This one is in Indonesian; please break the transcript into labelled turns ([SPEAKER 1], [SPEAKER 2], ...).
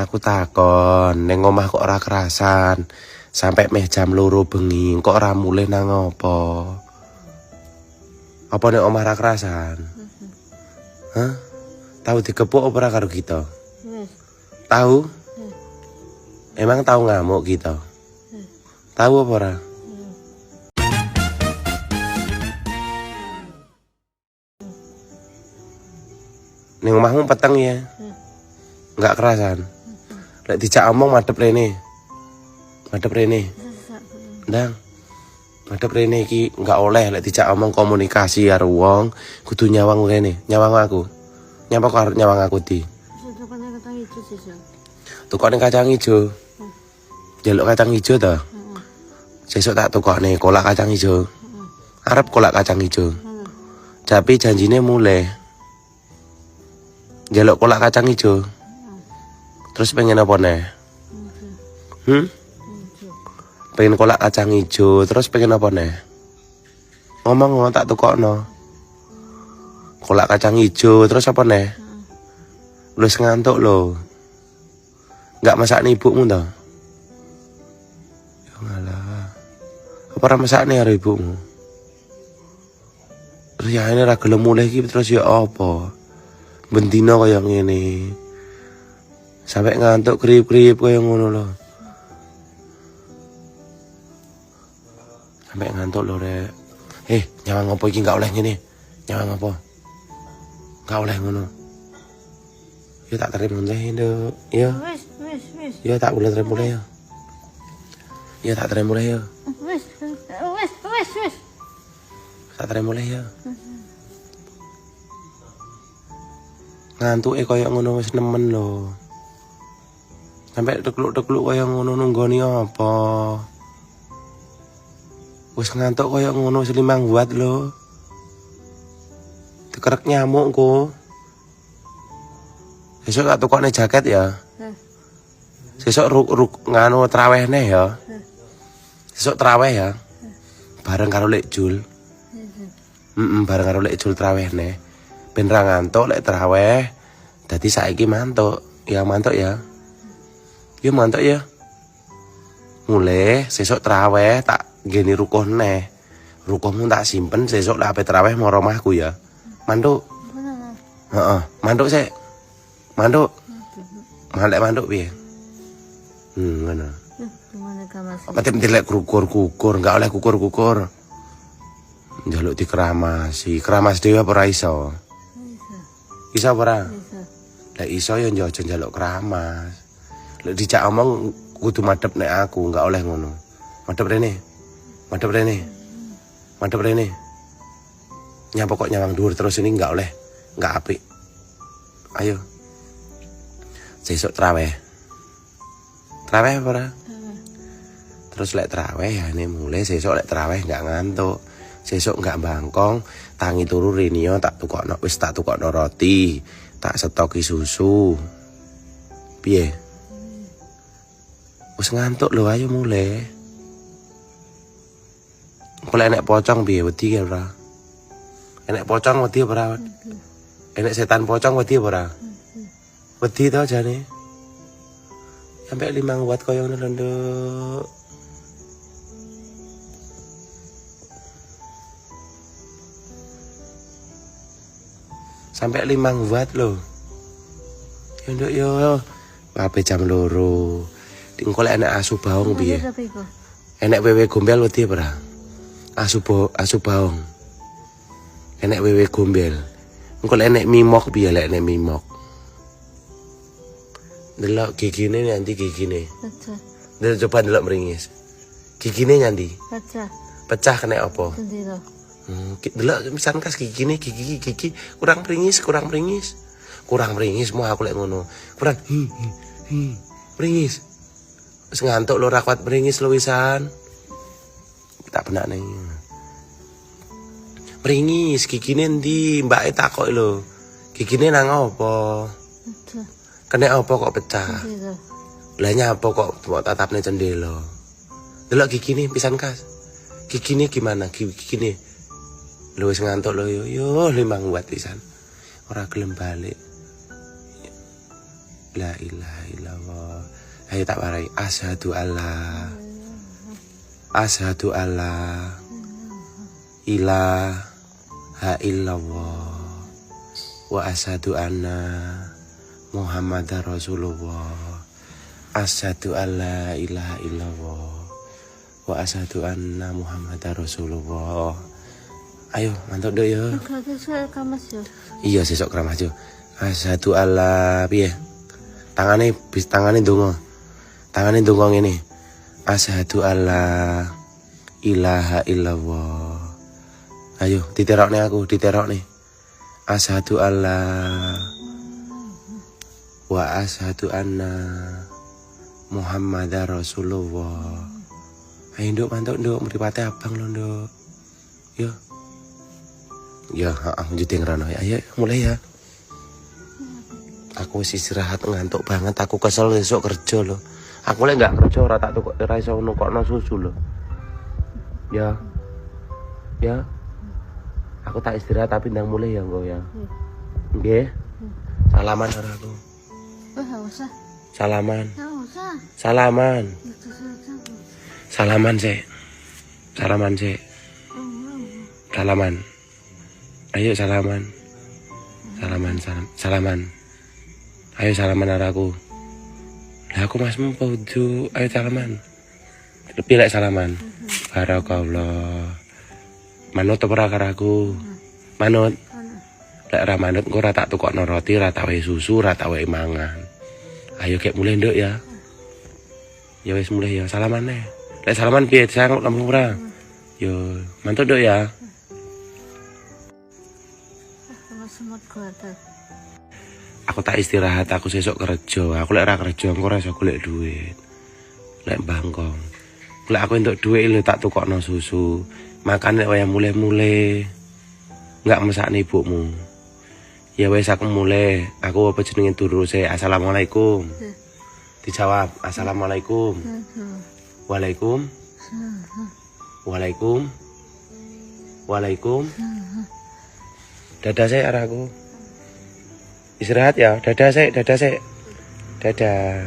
[SPEAKER 1] Aku takon, ning omah kok ora kerasan. Sampai meh jam 2 bengi, kok ora mulih nang apa? Apa ning omah ora kerasan? Hah? Tahu dikepuk apa ora karo kita? Tahu? Emang tahu ngamuk kita? Tahu apa ora? Ning omahmu peteng ya? Enggak kerasan. Lek dijak omong madhep rene. Madhep rene. Ndang. Madhep rene iki enggak oleh lek dijak omong komunikasi karo wong, kudu nyawang rene, nyawang aku. Nyapa karo nyawang aku di. Tukokne kacang ijo. Jaluk kacang ijo to? Sesuk tak tukokne kolak kacang ijo. Arep kolak kacang ijo. Tapi janjine mulai. Jaluk kolak kacang ijo. Terus pengen apa nih? Pengen kolak kacang ijo, terus pengen apa nih? Ngomong tak tukokno. Kolak kacang ijo, terus apa nih? Lu ngantuk lo. Enggak masak nih ibumu toh? Ya ngalah. Apa ora masak nih karo ibumu? Terus ya ini ra gelem mulih iki terus ya apa? Bendina kaya ngene. Sampai ngantuk krip-krip kaya ngono lho. Sampai ngantuk lho rek. Nyawang apa iki enggak oleh ngene. Nyawang apa? Enggak oleh ngono. Ya tak terima mulai nduk. Ya.
[SPEAKER 2] Wis.
[SPEAKER 1] Ya tak boleh terima mulai ya. Ya tak terima mulai ya.
[SPEAKER 2] Wis.
[SPEAKER 1] Tak terima mulai ya. Ngantuke kaya ngono wis nemen lho. Sampai tekluk-tekluk kaya ngono nunggoni apa? Wis ngantuk kaya ngono wis 5 watt lho. Dikerek nyamuk ku. Sesuk tak tukokne jaket ya. Sesuk nganu trawehne ya. Sesuk traweh ya. Bareng karo Lek Jul. Bareng karo Lek Jul trawehne. Ben ra ngantuk lek traweh. Dadi saiki mantuk. Ya mantuk ya. Ya mantuk ya. Mulai sesuk traweh tak ngene rukuh neh. Rukuhmu tak simpen sesuk lek ape traweh mau omahku ya. Mantuk. Heeh, mantuk sik. Mantuk. Malek mantuk piye? Ngono.
[SPEAKER 2] Gimana kamas?
[SPEAKER 1] Apa tim lek kukur-kukur, enggak oleh kukur-kukur. Njaluk dikeramasi, keramas dhewe apa ora iso? Iso apa ora? Lek iso ya njojo njaluk keramas. Lek dijak omong kudu madhep nek aku, enggak oleh ngono. Madhep rene. Madhep rene. Madhep rene. Nyapa kok nyawang dhuwur terus ini enggak oleh. Enggak apik. Ayo. Sesuk traweh. Traweh apa ora? Terus lek traweh ya ini mulai sesuk lek traweh enggak ngantuk. Sesuk enggak bangkong, tangi turu Rinio tak tukokno wis tak tukokno roti, tak stoki susu. Piye? Wis ngantuk lho, ayo mulai. Kalau enek pocong piye wedi ya ora? Enek pocong wedi apa ora? Enek setan pocong wedi apa ora? Wedi to jane. Sampai 5 watt koyo ngono lho, Nduk. Sampai 5 watt loh. Ya nduk yo. Ape jam 2. Engko lek enek asu baong piye? Enek wewe gombel wedi apa ora? Asu baong. Enek wewe gombel. Engko lek enek mimok piye lek enek mimok? Delok gigine nanti gigine.
[SPEAKER 2] Pecah.
[SPEAKER 1] Delok coba delok meringis. Gigine nanti.
[SPEAKER 2] Pecah.
[SPEAKER 1] Pecah kena apa?
[SPEAKER 2] Sendiri.
[SPEAKER 1] Delok misalkan kas gigi kurang meringis mau aku lek ngono kurang meringis wis ngantuk lho ra kuat meringis lho wisan tak penak ning meringis gigine ndi mbake takok lho gigine nang apa kena apa kok pecah lah nyapa kok mau tatapne cendela delok gigine pisan kas gigine gimana gigine lu wis ngantuk lho yo 5 watt pisan. Ora gelem balik. la ilaha illallah. Ayo tak warai. Asyhadu alla ilaha illallah wa asyhadu anna Muhammadar Rasulullah. Asyhadu alla ilaha illallah wa asyhadu anna Muhammadar Rasulullah. Ayo mantap dok ya. Iya sesok keramas yo. Asyhadu alla piye? Tangane ndonga. Tangane ndonga ngene. Asyhadu alla ilaha illallah. Ayo diterokne aku, diterokne. Asyhadu alla wa asyhadu anna Muhammadar Rasulullah. Ayo nduk mantap nduk, mripate abang lho nduk. Yo. Ya, aku jadi ngerono. Ayo mulai ya. Aku wis istirahat ngantuk banget. Aku kesel besok kerja loh. Aku lek nggak kerja ora tak tukok ora iso nukokno susu loh. Ya. Ya. Aku tak istirahat tapi ndang mulai ya engko ya. Nggih. Salaman karo aku.
[SPEAKER 2] Enggak usah.
[SPEAKER 1] Salaman.
[SPEAKER 2] Enggak usah.
[SPEAKER 1] Salaman. Salaman sih. Salaman sih. Salaman. Ayo salaman. Salaman. Ayo salaman karo aku. Lah aku masmu podo. Ayo salaman. Lebih lek salaman. Barakallah. Manut apa ora karo aku? Manut. Lek ora manut engko ora tak tukokno roti, ora tak wehi susu, ora tak wehi mangan. Ayo kek mulai nduk ya. Ya wis mulai ya salaman nih. Lek salaman piye disangkut lampung ora? Yo, mantap nduk ya. Aku tak istirahat, aku sesok kerja. Aku lek ora kerja engko ora iso golek duit. Lek bangkong. Lek aku entuk duit lho tak tukokno susu. Makan lek wayah mulai-mulai. Enggak mesakne ibumu. Ya wis aku mulai. Aku apa jenenge turu se. Assalamualaikum. Dijawab assalamualaikum. Waalaikum. Waalaikum. Waalaikum. Dadah sik araku. Istirahat ya, dadah sik. Dadah.